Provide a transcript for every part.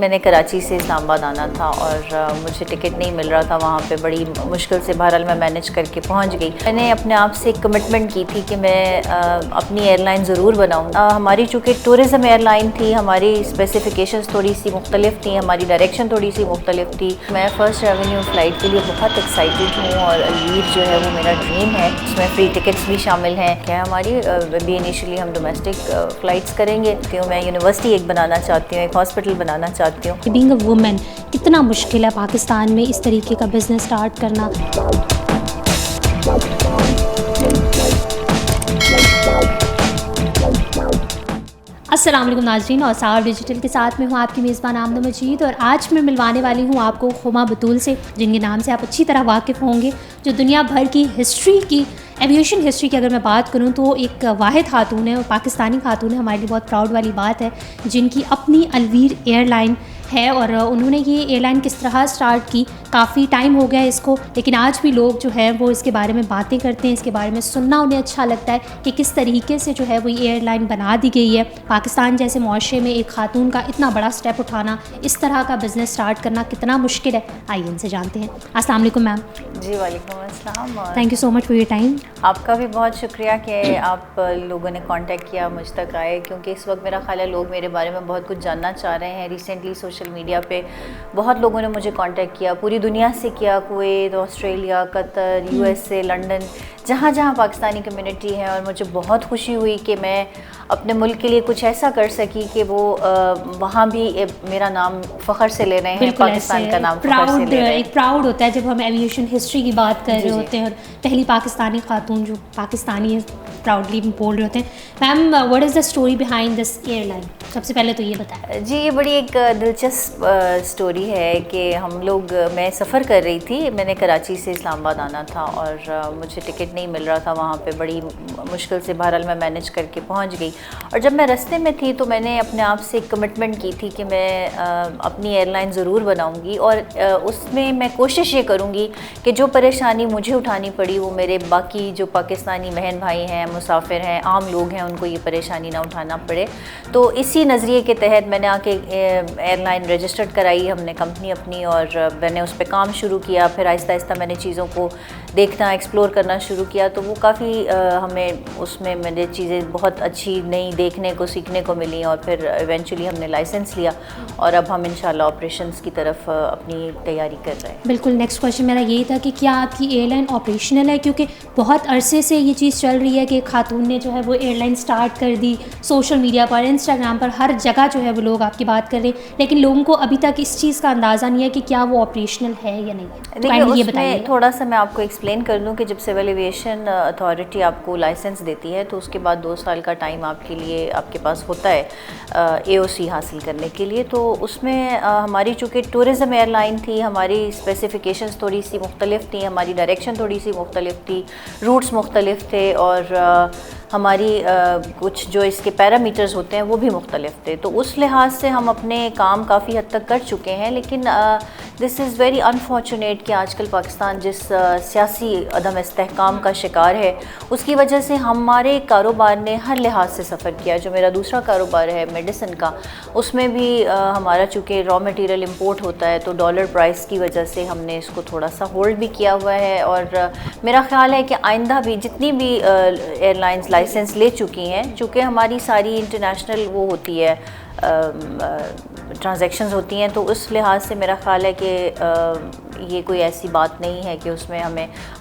میں نے کراچی سے اسلام آباد آنا تھا اور مجھے ٹکٹ نہیں مل رہا تھا وہاں پہ، بڑی مشکل سے بہرحال میں مینیج کر کے پہنچ گئی۔ میں نے اپنے آپ سے ایک کمٹمنٹ کی تھی کہ میں اپنی ایئر لائن ضرور بناؤں۔ ہماری چونکہ ٹورزم ایئر لائن تھی، ہماری اسپیسیفکیشنز تھوڑی سی مختلف تھیں، ہماری ڈائریکشن تھوڑی سی مختلف تھی۔ میں فرسٹ ریونیو فلائٹ کے لیے بہت ایکسائٹیڈ ہوں اور الویر جو ہے وہ میرا ڈریم ہے۔ اس میں فری ٹکٹس بھی شامل ہیں کہ ہماری بھی انیشلی ہم ڈومیسٹک فلائٹس کریں گے کیوں میں یونیورسٹی ایک بنانا چاہتی ہوں، ایک ہاسپٹل بنانا چاہتی ہوں۔ بینگ اے وومن کتنا مشکل ہے پاکستان میں اس طریقے کا بزنس سٹارٹ کرنا؟ السلام علیکم ناظرین، اور سار ڈیجیٹل کے ساتھ میں ہوں آپ کی میزبان آمنہ مجید، اور آج میں ملوانے والی ہوں آپ کو خما بطول سے، جن کے نام سے آپ اچھی طرح واقف ہوں گے، جو دنیا بھر کی ہسٹری کی ایویشن ہسٹری کی اگر میں بات کروں تو ایک واحد خاتون ہے، اور پاکستانی خاتون ہے، ہمارے لیے بہت پراؤڈ والی بات ہے، جن کی اپنی الویر ایئر لائن ہے۔ اور انہوں نے یہ ایئر لائن کس طرح سٹارٹ کی، کافی ٹائم ہو گیا اس کو، لیکن آج بھی لوگ جو ہے وہ اس کے بارے میں باتیں کرتے ہیں، اس کے بارے میں سننا انہیں اچھا لگتا ہے کہ کس طریقے سے جو ہے وہ ایئر لائن بنا دی گئی ہے۔ پاکستان جیسے معاشرے میں ایک خاتون کا اتنا بڑا سٹیپ اٹھانا، اس طرح کا بزنس سٹارٹ کرنا کتنا مشکل ہے، آئیے ان سے جانتے ہیں۔ السلام علیکم میم۔ جی وعلیکم السلام، اور thank you so much for your time. آپ کا بھی بہت شکریہ کہ آپ لوگوں نے کانٹیکٹ کیا، مجھ تک آئے، کیونکہ اس وقت میرا خیال ہے لوگ میرے بارے میں بہت کچھ جاننا چاہ رہے ہیں۔ ریسنٹلی سوشل میڈیا پہ بہت لوگوں نے مجھے کانٹیکٹ کیا، پوری دنیا سے کیا، Kuwait, Australia, Qatar, U S A, London, جہاں جہاں پاکستانی کمیونٹی ہے، اور مجھے بہت خوشی ہوئی کہ میں اپنے ملک کے لیے کچھ ایسا کر سکی کہ وہ وہاں بھی میرا نام فخر سے لے رہے ہیں، پاکستان کا نام فخر سے لے رہے ہیں۔ ایک پراؤڈ ہوتا ہے جب ہم ایویشن ہسٹری کی بات کر رہے ہوتے ہیں، اور پہلی پاکستانی خاتون جو پاکستانی ہے پراؤڈلی بول رہے ہوتے ہیں۔ Ma'am, what is the story behind this airline لائن؟ سب سے پہلے تو یہ بتائیں۔ جی، یہ بڑی ایک دلچسپ اسٹوری ہے کہ ہم لوگ، میں سفر کر رہی تھی، میں نے کراچی سے اسلام آباد آنا تھا اور مجھے ٹکٹ نہیں مل رہا تھا وہاں پہ، بڑی مشکل سے بہرحال میں مینیج کر کے پہنچ گئی۔ اور جب میں رستے میں تھی تو میں نے اپنے آپ سے ایک کمٹمنٹ کی تھی کہ میں اپنی ایئر لائن ضرور بناؤں گی، اور اس میں میں کوشش یہ کروں گی کہ جو پریشانی مجھے اٹھانی پڑی وہ میرے باقی جو پاکستانی بہن بھائی ہیں، مسافر ہیں، عام لوگ ہیں، ان کو یہ پریشانی نہ اٹھانا پڑے۔ تو اسی نظریے کے تحت میں نے آ کے ایئر لائن رجسٹرڈ کرائی، ہم نے کمپنی اپنی، اور میں نے اس پہ کام شروع کیا۔ پھر آہستہ آہستہ میں نے چیزوں کو دیکھنا، ایکسپلور کرنا شروع کیا، تو وہ کافی ہمیں اس میں میرے چیزیں بہت اچھی نئی دیکھنے کو، سیکھنے کو ملی، اور پھر ایونچولی ہم نے لائسنس لیا، اور اب ہم انشاءاللہ آپریشنز کی طرف اپنی تیاری کر رہے ہیں۔ بالکل، نیکسٹ کویشچن میرا یہی تھا کہ کیا آپ کی ایئر لائن آپریشنل ہے؟ کیونکہ بہت عرصے سے یہ چیز چل رہی ہے کہ ایک خاتون نے جو ہے وہ ایئر لائن سٹارٹ کر دی، سوشل میڈیا پر، انسٹاگرام پر، ہر جگہ جو ہے وہ لوگ آپ کی بات کر رہے ہیں، لیکن لوگوں کو ابھی تک اس چیز کا اندازہ نہیں ہے کہ کیا وہ آپریشنل ہے یا نہیں ہے۔ دیکھیے، یہ اس میں تھوڑا سا میں آپ کو ایکسپلین کر دوں کہ جب سول ایویشن اتھارٹی آپ کو لائسنس دیتی ہے تو اس کے بعد 2 سال کا ٹائم آپ کے لیے، آپ کے پاس ہوتا ہے اے او سی حاصل کرنے کے لیے۔ تو اس میں ہماری چونکہ ٹورزم ایئر لائن تھی، ہماری اسپیسیفکیشنز تھوڑی سی مختلف تھیں، ہماری ڈائریکشن تھوڑی سی مختلف تھی، روٹس مختلف تھے، اور ہماری کچھ جو اس کے پیرامیٹرز ہوتے ہیں وہ بھی مختلف تھے۔ تو اس لحاظ سے ہم اپنے کام کافی حد تک کر چکے ہیں، لیکن دس از ویری انفارچونیٹ کہ آج کل پاکستان جس سیاسی عدم استحکام کا شکار ہے، اس کی وجہ سے ہمارے کاروبار نے ہر لحاظ سے سفر کیا۔ جو میرا دوسرا کاروبار ہے میڈیسن کا، اس میں بھی ہمارا چونکہ را مٹیریل امپورٹ ہوتا ہے، تو ڈالر پرائس کی وجہ سے ہم نے اس کو تھوڑا سا ہولڈ بھی کیا ہوا ہے، اور میرا خیال ہے کہ آئندہ بھی جتنی بھی ایئر لائنز لائسنس لے چکی ہیں، چونکہ ہماری ساری انٹرنیشنل وہ ہوتی ہے ٹرانزیکشنز ہوتی ہیں، تو اس لحاظ سے میرا خیال ہے کہ یہ کوئی ایسی بات نہیں ہے کہ اس میں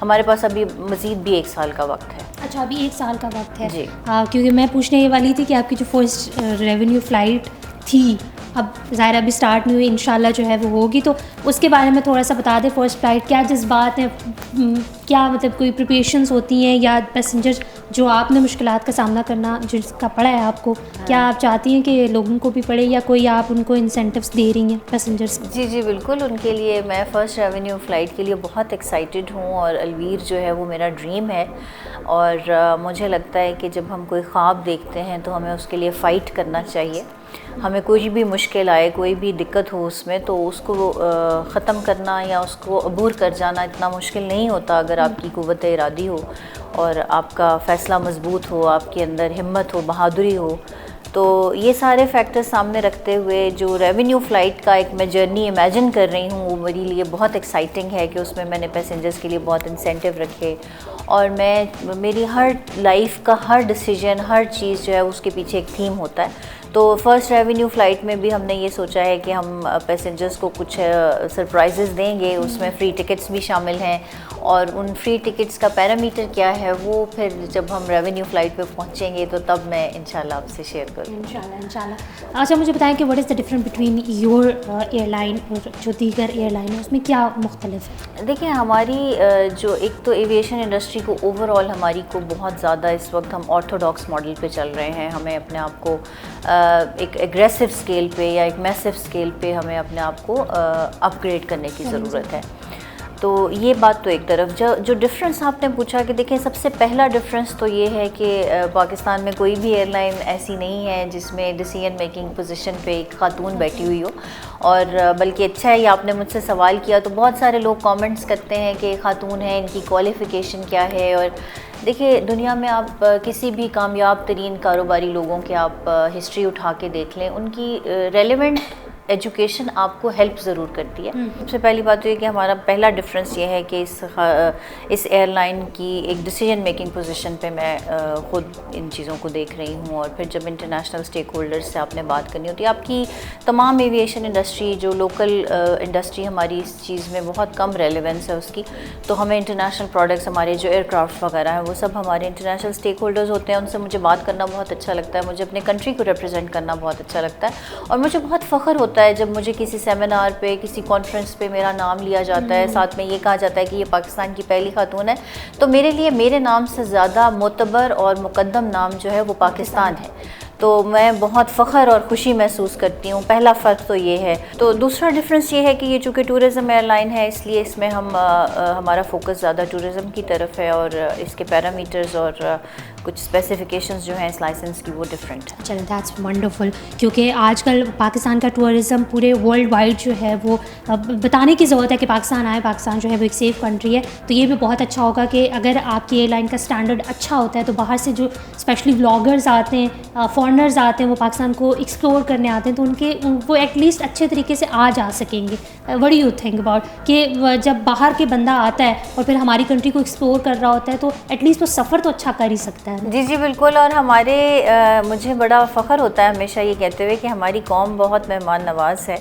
ہمارے پاس ابھی مزید بھی 1 سال کا وقت ہے۔ اچھا، ابھی 1 سال کا وقت ہے؟ جی، کیونکہ میں پوچھنے یہ والی تھی کہ آپ کی جو فرسٹ ریونیو فلائٹ تھی، اب ظاہر ابھی سٹارٹ نہیں ہوئی، انشاءاللہ جو ہے وہ ہوگی، تو اس کے بارے میں تھوڑا سا بتا دیں۔ فرسٹ فلائٹ کیا جذبات ہیں، کیا مطلب کوئی پریپریشنس ہوتی ہیں، یا پیسنجر جو آپ نے مشکلات کا سامنا کرنا جس کا پڑا ہے آپ کو، کیا آپ چاہتی ہیں کہ لوگوں کو بھی پڑے، یا کوئی آپ ان کو انسینٹیوز دے رہی ہیں پیسنجرس کو؟ جی بالکل، ان کے لیے میں فرسٹ ریونیو فلائٹ کے لیے بہت ایکسائٹیڈ ہوں، اور الویر جو ہے وہ میرا ڈریم ہے، اور مجھے لگتا ہے کہ جب ہم کوئی خواب دیکھتے ہیں تو ہمیں اس کے لیے فائٹ کرنا چاہیے۔ ہمیں کوئی بھی مشکل آئے، کوئی بھی دقت ہو اس میں، تو اس کو ختم کرنا یا اس کو عبور کر جانا اتنا مشکل نہیں ہوتا اگر آپ کی قوت ارادی ہو اور آپ کا فیصلہ مضبوط ہو، آپ کے اندر ہمت ہو، بہادری ہو، تو یہ سارے فیکٹر سامنے رکھتے ہوئے جو ریونیو فلائٹ کا ایک میں جرنی امیجن کر رہی ہوں وہ میرے لیے بہت ایکسائٹنگ ہے کہ اس میں نے پیسنجرز کے لیے بہت انسینٹیو رکھے، اور میری ہر لائف کا ہر ڈیسیجن، ہر چیز جو ہے اس کے پیچھے ایک تھیم ہوتا ہے. تو فرسٹ ریونیو فلائٹ میں بھی ہم نے یہ سوچا ہے کہ ہم پیسنجرز کو کچھ سرپرائزز دیں گے، اس میں فری ٹکٹس بھی شامل ہیں، اور ان فری ٹکٹس کا پیرامیٹر کیا ہے وہ پھر جب ہم ریونیو فلائٹ پہ پہنچیں گے تو تب میں انشاءاللہ آپ سے شیئر کروں. انشاءاللہ. اچھا مجھے بتائیں کہ what is the difference between your airline اور جو دیگر ایئر لائن ہے، اس میں کیا مختلف ہے؟ دیکھیں ہماری جو ایک تو ایویشن انڈسٹری کو اوور آل ہماری کو بہت زیادہ اس وقت ہم آرتھوڈاکس ماڈل پہ چل رہے ہیں. ہمیں اپنے آپ کو ایک ایگریسو اسکیل پہ یا ایک میسو اسکیل پہ ہمیں اپنے آپ کو اپ گریڈ کرنے کی ضرورت ہے. تو یہ بات تو ایک طرف. جو ڈفرینس آپ نے پوچھا کہ دیکھیں سب سے پہلا ڈفرینس تو یہ ہے کہ پاکستان میں کوئی بھی ایئر لائن ایسی نہیں ہے جس میں ڈیسیژن میکنگ پوزیشن پہ ایک خاتون بیٹھی ہوئی ہو. اور بلکہ اچھا ہے یہ آپ نے مجھ سے سوال کیا تو بہت سارے لوگ کامنٹس کرتے ہیں کہ خاتون ہیں، ان کی کوالیفیکیشن کیا ہے. اور دیکھیے دنیا میں آپ کسی بھی کامیاب ترین کاروباری لوگوں کے آپ ہسٹری اٹھا کے دیکھ لیں، ان کی ریلیونٹ ایجوکیشن آپ کو ہیلپ ضرور کرتی ہے. سب سے پہلی بات تو یہ کہ ہمارا پہلا ڈفرینس یہ ہے کہ اس ایئر لائن کی ایک ڈیسیژن میکنگ پوزیشن پہ میں خود ان چیزوں کو دیکھ رہی ہوں. اور پھر جب انٹرنیشنل اسٹیک ہولڈرز سے آپ نے بات کرنی ہوتی ہے، آپ کی تمام ایویشن انڈسٹری جو لوکل انڈسٹری ہماری اس چیز میں بہت کم ریلیونس ہے اس کی، تو ہمیں انٹرنیشنل پروڈکٹس ہمارے جو ایئر کرافٹ وغیرہ ہیں وہ سب ہمارے انٹرنیشنل اسٹیک ہولڈرز ہوتے ہیں. ان سے مجھے بات کرنا بہت اچھا لگتا ہے، مجھے اپنے کنٹری کو ریپرزینٹ کرنا بہت اچھا لگتا ہے. اور مجھے بہت فخر ہوتا ہے جب مجھے کسی سیمینار پہ، کسی کانفرنس پہ میرا نام لیا جاتا ہے، ساتھ میں یہ کہا جاتا ہے کہ یہ پاکستان کی پہلی خاتون ہے. تو میرے لیے میرے نام سے زیادہ معتبر اور مقدم نام جو ہے وہ پاکستان ہے. تو میں بہت فخر اور خوشی محسوس کرتی ہوں. پہلا فرق تو یہ ہے. تو دوسرا ڈفرینس یہ ہے کہ یہ چونکہ ٹورزم ایئر لائن ہے اس لیے اس میں ہمارا فوکس زیادہ ٹورزم کی طرف ہے، اور اس کے پیرامیٹرز اور کچھ اسپیسیفکیشنز جو ہیں اس لائسنس کی وہ ڈفرینٹ ہے. چلیں دیٹس ونڈرفل، کیونکہ آج کل پاکستان کا ٹورزم پورے ورلڈ وائڈ جو ہے وہ بتانے کی ضرورت ہے کہ پاکستان آئے، پاکستان جو ہے وہ ایک سیف کنٹری ہے. تو یہ بھی بہت اچھا ہوگا کہ اگر آپ کی ایئر لائن کا اسٹینڈرڈ اچھا ہوتا ہے تو باہر سے جو اسپیشلی بلاگرز آتے ہیں، فارنرز آتے ہیں، وہ پاکستان کو ایکسپلور کرنے آتے ہیں، تو وہ ایٹ لیسٹ اچھے طریقے سے آ جا سکیں گے. What do you think about کہ جب باہر کے بندہ آتا ہے اور پھر ہماری کنٹری کو ایکسپلور کر رہا ہوتا ہے تو ایٹ لیسٹ وہ سفر تو اچھا کر ہی سکتا ہے. جی بالکل. اور مجھے بڑا فخر ہوتا ہے ہمیشہ یہ کہتے ہوئے کہ ہماری قوم بہت مہمان نواز ہے،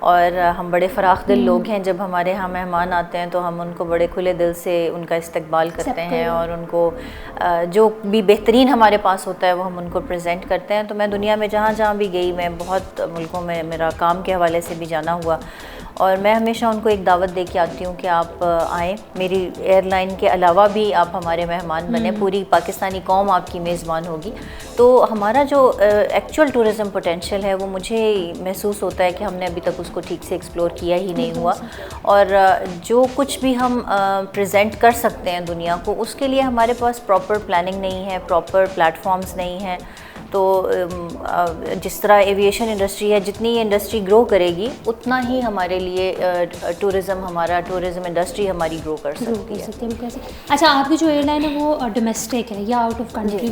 اور ہم بڑے فراخ دل لوگ ہیں. جب ہمارے ہاں مہمان آتے ہیں تو ہم ان کو بڑے کھلے دل سے ان کا استقبال کرتے ہیں، اور ان کو جو بھی بہترین ہمارے پاس ہوتا ہے وہ ہم ان کو پریزنٹ کرتے ہیں. تو میں دنیا میں جہاں بھی گئی، میں بہت ملکوں میں میرا کام کے حوالے سے بھی جانا ہوا، اور میں ہمیشہ ان کو ایک دعوت دے کے آتی ہوں کہ آپ آئیں، میری ایئر لائن کے علاوہ بھی آپ ہمارے مہمان بنیں، پوری پاکستانی قوم آپ کی میزبان ہوگی. تو ہمارا جو ایکچوئل ٹورزم پوٹینشیل ہے وہ مجھے محسوس ہوتا ہے کہ ہم نے ابھی تک اس کو ٹھیک سے ایکسپلور کیا ہی نہیں ہوا. اور جو کچھ بھی ہم پریزنٹ کر سکتے ہیں دنیا کو، اس کے لیے ہمارے پاس پراپر پلاننگ نہیں ہے، پراپر پلیٹ فارمز نہیں ہیں. تو جس طرح ایویشن انڈسٹری ہے، جتنی یہ انڈسٹری گرو کرے گی اتنا ہی ہمارے لیے ٹورزم انڈسٹری ہماری گرو کر سکتی ہے. اچھا آپ کی جو ایئر لائن ہے وہ ڈومیسٹک ہے یا آؤٹ آف کنٹری؟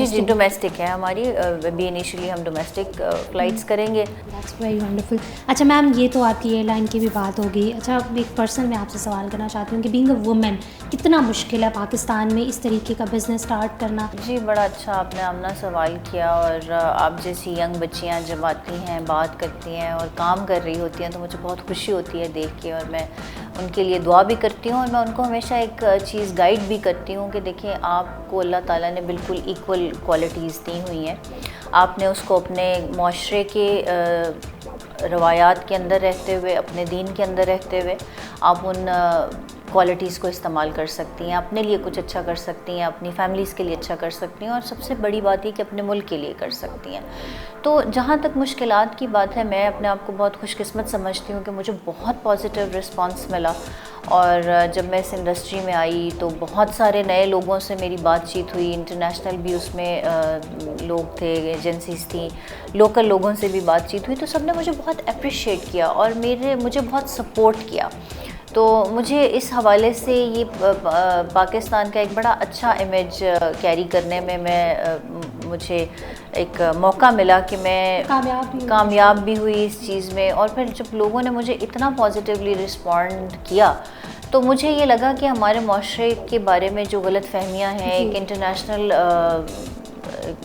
جی ڈومیسٹک ہے ہماری. ابھی انیشلی ہم ڈومیسٹک فلائٹس کریں گے. That's very wonderful. اچھا میم یہ تو آپ کی ایئر لائن کی بھی بات ہوگی. اچھا ایک پرسن میں آپ سے سوال کرنا چاہتی ہوں کہ بینگ اے وومن کتنا مشکل ہے پاکستان میں اس طریقے کا بزنس اسٹارٹ کرنا؟ جی بڑا اچھا آپ نے آمنہ سوال کیا. اور آپ جیسی ینگ بچیاں جب آتی ہیں، بات کرتی ہیں اور کام کر رہی ہوتی ہیں تو مجھے بہت خوشی ہوتی ہے دیکھ کے، اور میں ان کے لیے دعا بھی کرتی ہوں. اور میں ان کو ہمیشہ ایک چیز گائیڈ بھی کرتی ہوں کہ دیکھیں آپ کو اللہ تعالیٰ نے بالکل ایکول کوالٹیز دی ہوئی ہیں. آپ نے اس کو اپنے معاشرے کے روایات کے اندر رہتے ہوئے، اپنے دین کے اندر رہتے ہوئے آپ ان کوالٹیز کو استعمال کر سکتی ہیں، اپنے لیے کچھ اچھا کر سکتی ہیں، اپنی فیملیز کے لیے اچھا کر سکتی ہیں، اور سب سے بڑی بات یہ کہ اپنے ملک کے لیے کر سکتی ہیں. تو جہاں تک مشکلات کی بات ہے، میں اپنے آپ کو بہت خوش قسمت سمجھتی ہوں کہ مجھے بہت پازیٹیو رسپانس ملا. اور جب میں اس انڈسٹری میں آئی تو بہت سارے نئے لوگوں سے میری بات چیت ہوئی. انٹرنیشنل بھی اس میں لوگ تھے، ایجنسیز تھیں، لوکل لوگوں سے بھی بات چیت ہوئی. تو سب نے مجھے بہت اپریشیٹ کیا اور مجھے بہت سپورٹ کیا. تو مجھے اس حوالے سے یہ پاکستان کا ایک بڑا اچھا امیج کیری کرنے میں مجھے ایک موقع ملا کہ میں کامیاب بھی ہوئی اس چیز میں. اور پھر جب لوگوں نے مجھے اتنا پازیٹیولی رسپونڈ کیا تو مجھے یہ لگا کہ ہمارے معاشرے کے بارے میں جو غلط فہمیاں ہیں, ایک انٹرنیشنل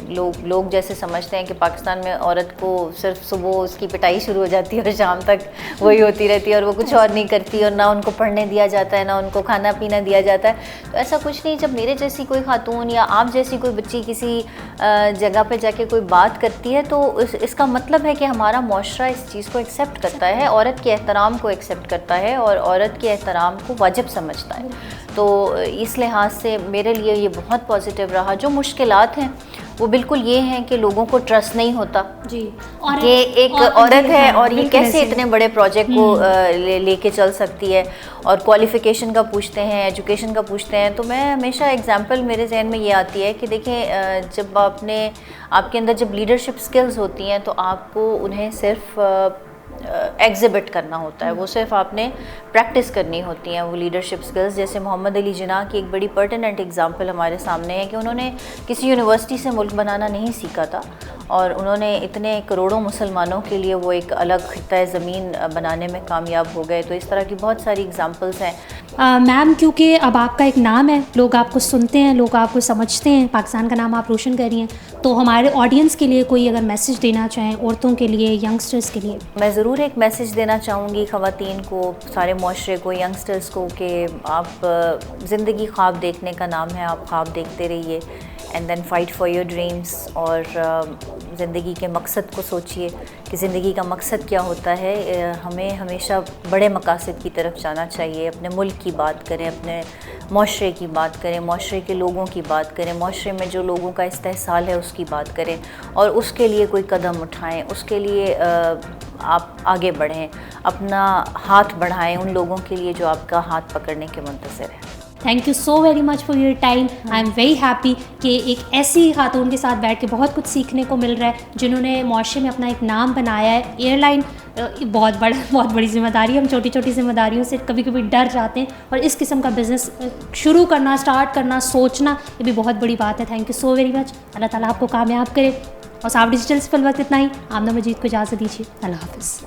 لوگ جیسے سمجھتے ہیں کہ پاکستان میں عورت کو صرف صبح اس کی پٹائی شروع ہو جاتی ہے اور شام تک وہی ہوتی رہتی ہے اور وہ کچھ اور نہیں کرتی, اور نہ ان کو پڑھنے دیا جاتا ہے, نہ ان کو کھانا پینا دیا جاتا ہے. تو ایسا کچھ نہیں. جب میرے جیسی کوئی خاتون یا آپ جیسی کوئی بچی کسی جگہ پہ جا کے کوئی بات کرتی ہے تو اس کا مطلب ہے کہ ہمارا معاشرہ اس چیز کو ایکسیپٹ کرتا ہے, عورت کے احترام کو ایکسیپٹ کرتا ہے اور عورت کے احترام کو واجب سمجھتا ہے. تو اس لحاظ سے میرے لیے یہ بہت پازیٹیو رہا. جو مشکلات ہیں وہ بالکل یہ ہیں کہ لوگوں کو ٹرسٹ نہیں ہوتا کہ ایک عورت ہے اور یہ کیسے اتنے بڑے پروجیکٹ کو لے کے چل سکتی ہے, اور کوالیفیکیشن کا پوچھتے ہیں, ایجوکیشن کا پوچھتے ہیں. تو میں ہمیشہ ایگزامپل میرے ذہن میں یہ آتی ہے کہ دیکھیں, جب آپ کے اندر جب لیڈرشپ سکلز ہوتی ہیں تو آپ کو انہیں صرف ایگزیبٹ کرنا ہوتا ہے, وہ صرف آپ نے پریکٹس کرنی ہوتی ہیں وہ لیڈرشپ سکلز. جیسے محمد علی جناح کی ایک بڑی پرٹیننٹ ایگزامپل ہمارے سامنے ہے کہ انہوں نے کسی یونیورسٹی سے ملک بنانا نہیں سیکھا تھا, اور انہوں نے اتنے کروڑوں مسلمانوں کے لیے وہ ایک الگ خطہ زمین بنانے میں کامیاب ہو گئے. تو اس طرح کی بہت ساری ایگزامپلس ہیں. میم, کیونکہ اب آپ کا ایک نام ہے, لوگ آپ کو سنتے ہیں, لوگ آپ کو سمجھتے ہیں, پاکستان کا نام آپ روشن کر رہی ہیں, تو ہمارے آڈینس کے لیے کوئی اگر میسیج دینا چاہیں عورتوں کے لیے, ینگسٹرز کے لیے. میں ضرور ایک میسیج دینا چاہوں گی خواتین کو, سارے معاشرے کو, ینگسٹرز کو, کہ آپ زندگی خواب دیکھنے کا نام ہے, آپ خواب دیکھتے رہیے and then fight for your dreams. اور زندگی کے مقصد کو سوچئے کہ زندگی کا مقصد کیا ہوتا ہے. ہمیں ہمیشہ بڑے مقاصد کی طرف جانا چاہیے. اپنے ملک کی بات کریں, اپنے معاشرے کی بات کریں, معاشرے کے لوگوں کی بات کریں, معاشرے میں جو لوگوں کا استحصال ہے اس کی بات کریں, اور اس کے لیے کوئی قدم اٹھائیں, اس کے لیے آپ آگے بڑھیں, اپنا ہاتھ بڑھائیں ان لوگوں کے لیے جو آپ کا ہاتھ پکڑنے کے منتظر ہیں. Thank you so very much for your time. I am very happy کہ ایک ایسی خاتون کے ساتھ بیٹھ کے بہت کچھ سیکھنے کو مل رہا ہے جنہوں نے معاشرے میں اپنا ایک نام بنایا ہے. ایئر لائن بہت بڑی ذمہ داری ہے. ہم چھوٹی چھوٹی ذمہ داریوں سے کبھی کبھی ڈر جاتے ہیں, اور اس قسم کا بزنس شروع کرنا, اسٹارٹ کرنا, سوچنا, یہ بھی بہت بڑی بات ہے. Thank you so very much. اللہ تعالیٰ آپ کو کامیاب کرے. اور صاحب ڈیجیٹل سے فی الوقت اتنا ہی. آمنہ مجید کو اجازت دیجیے. اللہ حافظ.